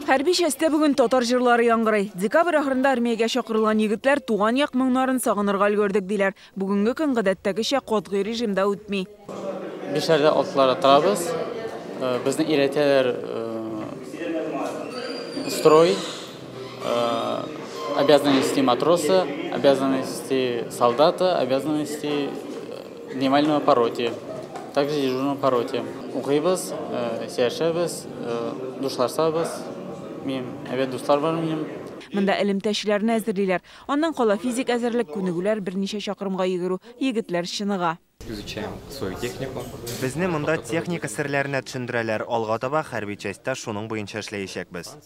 Хәрби частьтә бүген татар җырлары яңгырый. Декабрь ахырында армиягә чакырылган егетләр туган як моңнарын сагынырга өлгердек диләр. Бүгенге көн гадәттәгечә катгый режимда үтми. Бишәрдә атлары торабыз. Безне өйрәтәләр строй, обязанности матроса, обязанности солдата, обязанности дневального по роте, также дежурного по роте. Укыйбыз, сөйләшәбез, душлашабыз. Evet dostlar var benim. Монда элемтәчеләрне әзерлиләр. Аннан кала физик әзерлек, күнегүләр, берничә чакрымга йөгерү, егетләр чыныга. Изучаем свою технику. Безне монда техника серләренә төшендерәләр. Алга таба хәрби частьтә шуның буенча эшләячәкбез.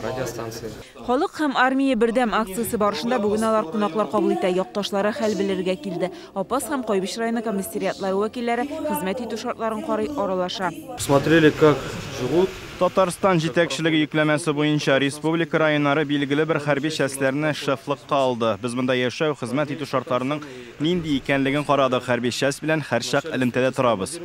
Радиостанция. Халык һәм армия бердәм акциясе барышында бүген алар кунаклар кабул итә, якташлары хәл белергә килде. Апас һәм Кайбыш районы комиссариатлары вәкилләре хезмәт итү шартларын карый, аралаша. Смотрели, как живут. Татарстан җитәкчелеге йөкләмәсе буенча республика районнары билгеле бер хәрби частьләрне шефлыкка алды. Без монда яшәү, хезмәт итү шартларының нинди икәнлеген карадык. Хәрби часть белән һәрчак элемтәдә торабыз.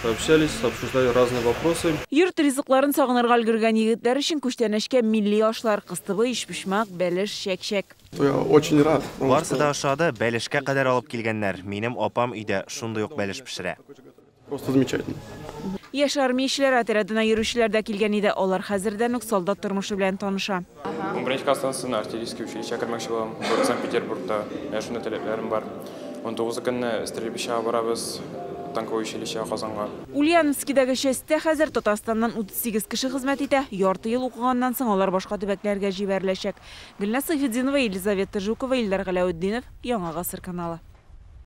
Общались, обсуждали разные вопросы. Йорт ризыкларын сагынырга өлгергән егетләр өчен күчтәнәшкә милли ашлар, кыстыбы, ишпишмак, бәлеш, шәкшәк. Я очень рад. Барсы да ашады, бәлешкә кадәр алып килгәннәр. Минем апам өйдә шундый ук бәлеш пешерә. Просто замечательно. Яшь армиячеләр отрядына йөрүчеләр дә килгән иде. Алар хәзердән үк солдат тормышы белән таныша. Гумбринчка станциясына артиллерийский училище кірмәкче булам. Город Санкт-Петербургта. Менә шундый таләпләрем бар. 19 көнне стрельбища барабыз. Танковое училище Казанга. Ульяновскидәге частьтә хәзер Татарстаннан 38 кеше хезмәт итә. Ярты ел укыганнан соң алар башка төбәкләргә җибәреләчәк. Гөлнас Сафетдинова, Елизавета Жукова, Илдар Галәүддинов, Яңа Гасыр каналы.